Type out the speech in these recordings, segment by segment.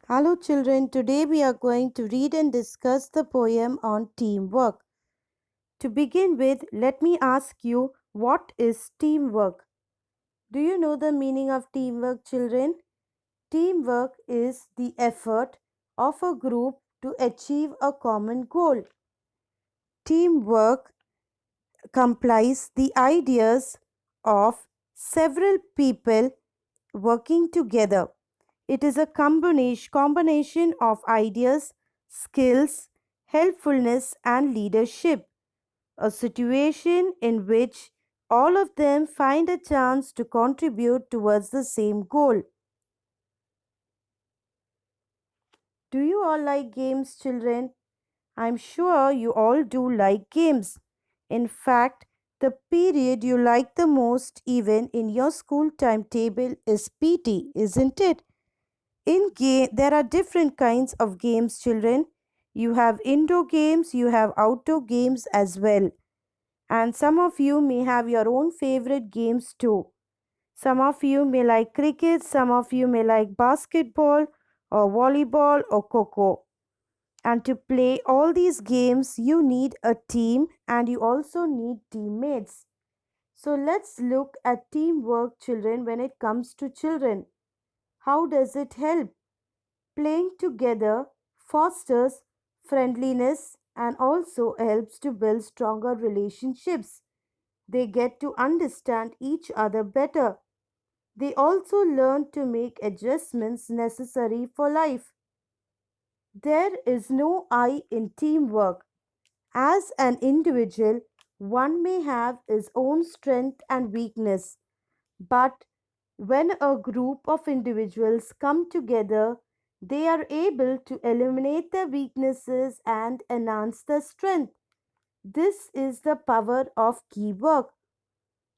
Hello, children. Today we are going to read and discuss the poem on teamwork. To begin with, let me ask you, what is teamwork? Do you know the meaning of teamwork, children? Teamwork is the effort of a group to achieve a common goal. Teamwork complies the ideas of several people working together. It is a combination of ideas, skills, helpfulness, and leadership, a situation in which all of them find a chance to contribute towards the same goal. Do you all like games, children? I'm sure you all do like games. In fact, the period you like the most, even in your school timetable, is PT, isn't it? In game, there are different kinds of games, children. You have indoor games, you have outdoor games as well. And some of you may have your own favorite games too. Some of you may like cricket, some of you may like basketball or volleyball or coco. And to play all these games, you need a team and you also need teammates. So let's look at teamwork, children, when it comes to children. How does it help? Playing together fosters friendliness and also helps to build stronger relationships. They get to understand each other better. They also learn to make adjustments necessary for life. There is no I in teamwork. As an individual, one may have his own strength and weakness, but when a group of individuals come together, they are able to eliminate their weaknesses and enhance their strength. This is the power of key work.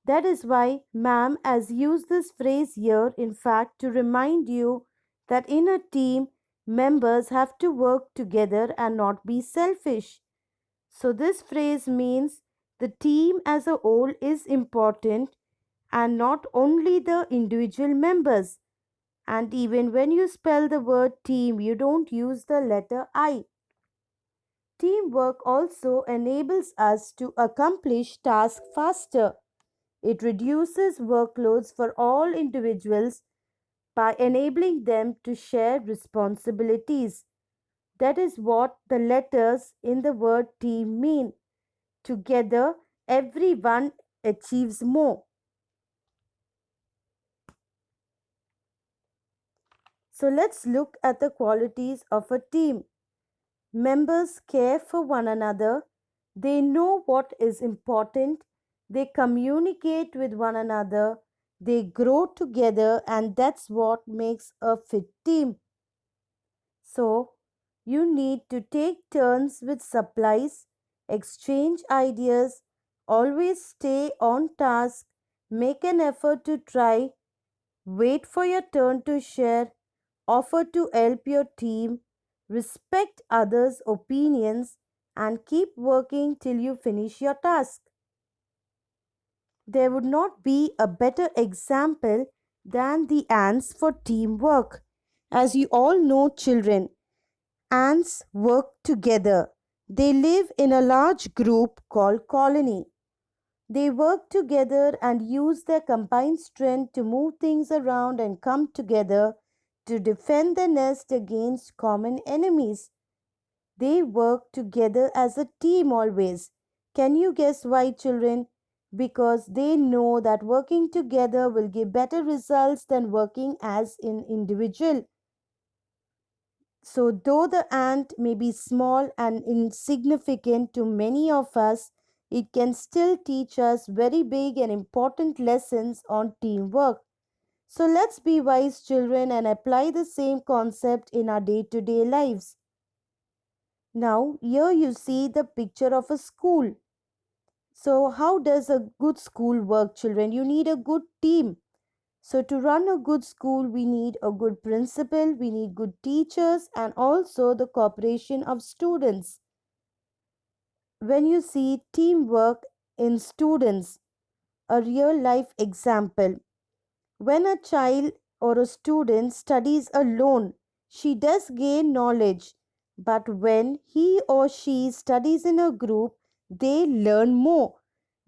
That is why ma'am has used this phrase here, in fact, to remind you that in a team, members have to work together and not be selfish. So, this phrase means the team as a whole is important and not only the individual members. And even when you spell the word team, you don't use the letter I. Teamwork also enables us to accomplish tasks faster. It reduces workloads for all individuals by enabling them to share responsibilities. That is what the letters in the word team mean. Together, everyone achieves more. So let's look at the qualities of a team. Members care for one another, they know what is important, they communicate with one another, they grow together, and that's what makes a fit team. So, you need to take turns with supplies, exchange ideas, always stay on task, make an effort to try, wait for your turn to share, offer to help your team, respect others' opinions, and keep working till you finish your task. There would not be a better example than the ants for teamwork. As you all know, children, ants work together. They live in a large group called colony. They work together and use their combined strength to move things around and come together to defend the nest against common enemies. They work together as a team always. Can you guess why, children? Because they know that working together will give better results than working as an individual. So, though the ant may be small and insignificant to many of us, it can still teach us very big and important lessons on teamwork. So, let's be wise children and apply the same concept in our day to day lives. Now, here you see the picture of a school. So, how does a good school work, children? You need a good team. So, to run a good school, we need a good principal, we need good teachers, and also the cooperation of students. When you see teamwork in students, a real life example, when a child or a student studies alone, She does gain knowledge, but when he or she studies in a group, they learn more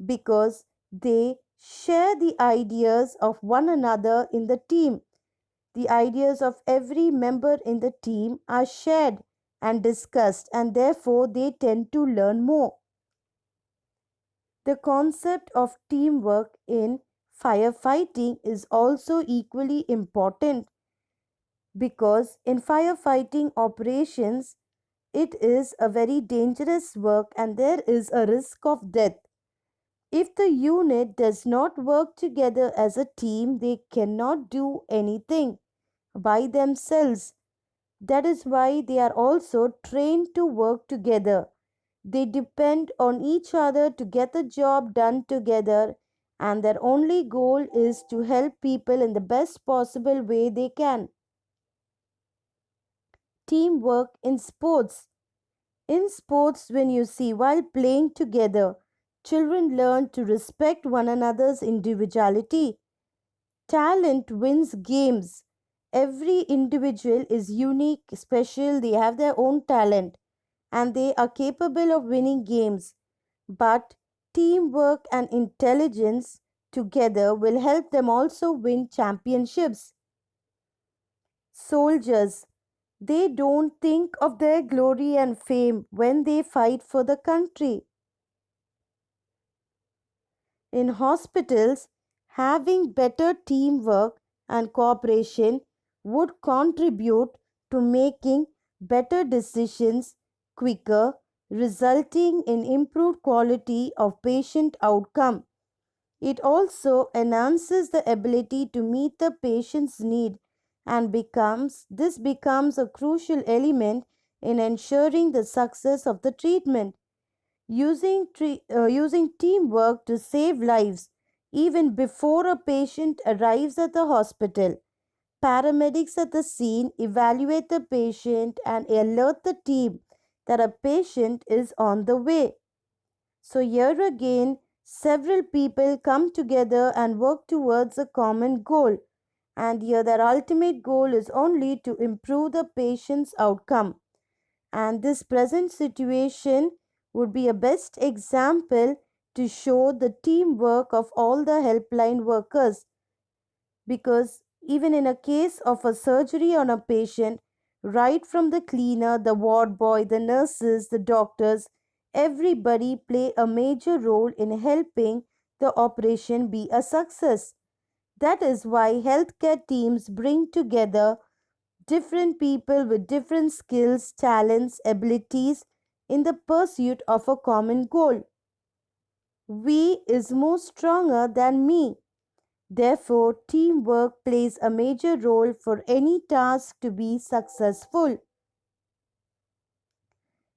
because they share the ideas of one another in the team. The ideas of every member in the team are shared and discussed, and therefore they tend to learn more. The concept of teamwork in firefighting is also equally important because in firefighting operations, it is a very dangerous work and there is a risk of death. If the unit does not work together as a team, they cannot do anything by themselves. That is why they are also trained to work together. They depend on each other to get the job done together, and their only goal is to help people in the best possible way they can. Teamwork in sports. In sports, when you see while playing together, children learn to respect one another's individuality. Talent wins games. Every individual is unique, special, they have their own talent and they are capable of winning games. But teamwork and intelligence together will help them also win championships. Soldiers, they don't think of their glory and fame when they fight for the country. In hospitals, having better teamwork and cooperation would contribute to making better decisions quicker, resulting in improved quality of patient outcome. It also enhances the ability to meet the patient's need and becomes a crucial element in ensuring the success of the treatment. Using teamwork to save lives even before a patient arrives at the hospital. Paramedics at the scene evaluate the patient and alert the team that a patient is on the way. So, here again, several people come together and work towards a common goal. And here, their ultimate goal is only to improve the patient's outcome. And this present situation would be a best example to show the teamwork of all the helpline workers because even in a case of a surgery on a patient, right from the cleaner, the ward boy, the nurses, the doctors, everybody play a major role in helping the operation be a success. That is why healthcare teams bring together different people with different skills, talents, abilities in the pursuit of a common goal. We is more stronger than me. Therefore, teamwork plays a major role for any task to be successful.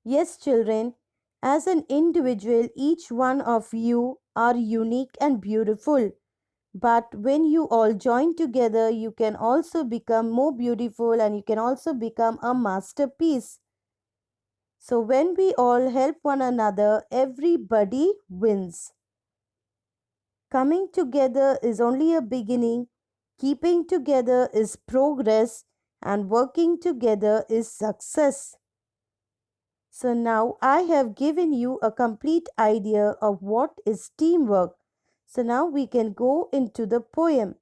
Yes, children, as an individual, each one of you are unique and beautiful. But when you all join together, you can also become more beautiful and you can also become a masterpiece. So, when we all help one another, everybody wins. Coming together is only a beginning, keeping together is progress, and working together is success. So, now I have given you a complete idea of what is teamwork. So, now we can go into the poem.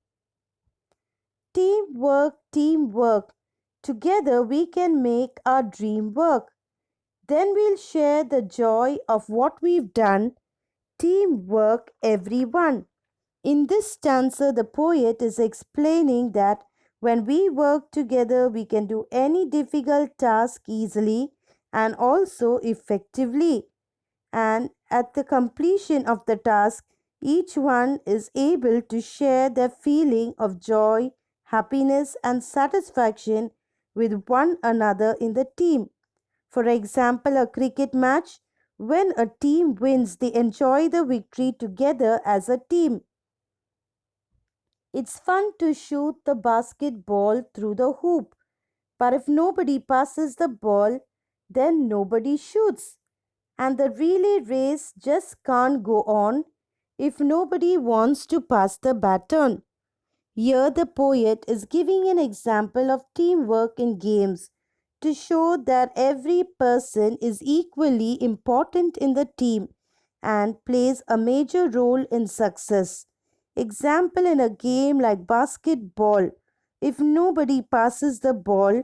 Teamwork, teamwork. Together we can make our dream work. Then we'll share the joy of what we've done. Teamwork, everyone. In this stanza, the poet is explaining that when we work together, we can do any difficult task easily and also effectively. And at the completion of the task, each one is able to share their feeling of joy, happiness, and satisfaction with one another in the team. For example, a cricket match, when a team wins, they enjoy the victory together as a team. It's fun to shoot the basketball through the hoop, but if nobody passes the ball, then nobody shoots. And the relay race just can't go on if nobody wants to pass the baton. Here, the poet is giving an example of teamwork in games to show that every person is equally important in the team and plays a major role in success. Example in a game like basketball, if nobody passes the ball,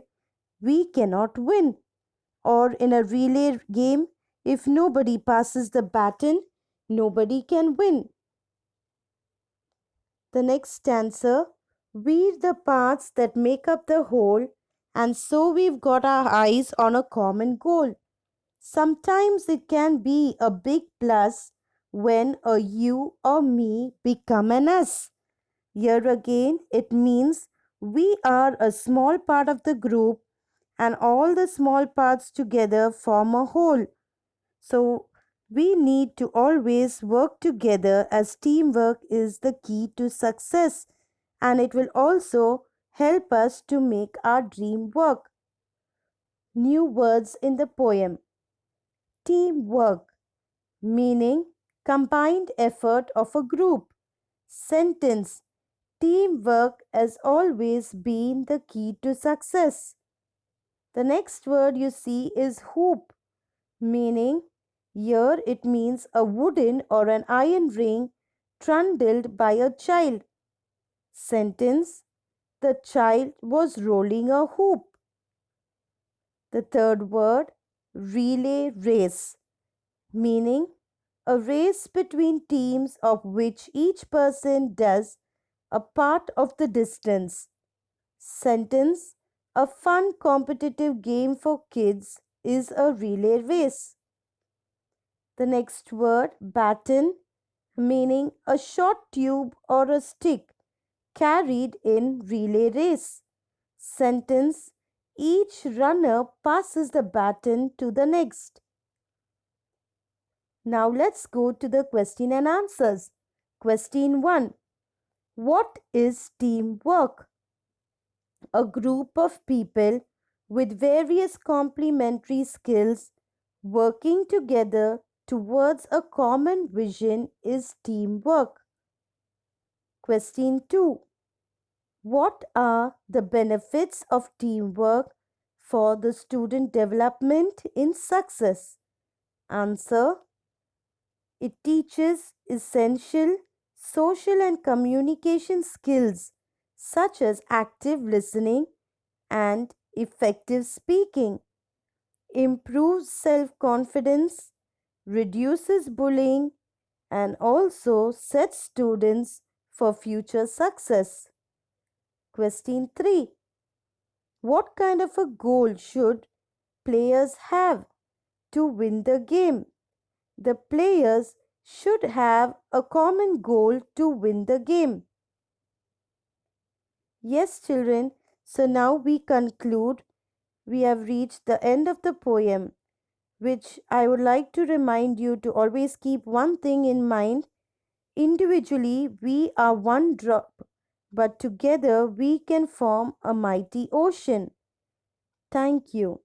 we cannot win. Or in a relay game, if nobody passes the baton, nobody can win. The next stanza, we're the parts that make up the whole, and so we've got our eyes on a common goal. Sometimes it can be a big plus when a you or me become an us. Here again, it means we are a small part of the group and all the small parts together form a whole. So we need to always work together as teamwork is the key to success and it will also help us to make our dream work. New words in the poem. Teamwork, meaning combined effort of a group. Sentence. Teamwork has always been the key to success. The next word you see is hoop, meaning here it means a wooden or an iron ring trundled by a child. Sentence. The child was rolling a hoop. The third word, relay race, meaning a race between teams of which each person does a part of the distance. Sentence. A fun competitive game for kids is a relay race. The next word, baton, meaning a short tube or a stick carried in relay race. Sentence. Each runner passes the baton to the next. Now let's go to the question and answers. Question 1. What is teamwork? A group of people with various complementary skills working together towards a common vision is teamwork. Question 2. What are the benefits of teamwork for the student development in success? Answer. It teaches essential social and communication skills such as active listening and effective speaking, improves self confidence, reduces bullying, and also sets students for future success. Question 3. What kind of a goal should players have to win the game? The players should have a common goal to win the game. Yes, children, so now we conclude. We have reached the end of the poem, which I would like to remind you to always keep one thing in mind. Individually, we are one drop, but together we can form a mighty ocean. Thank you.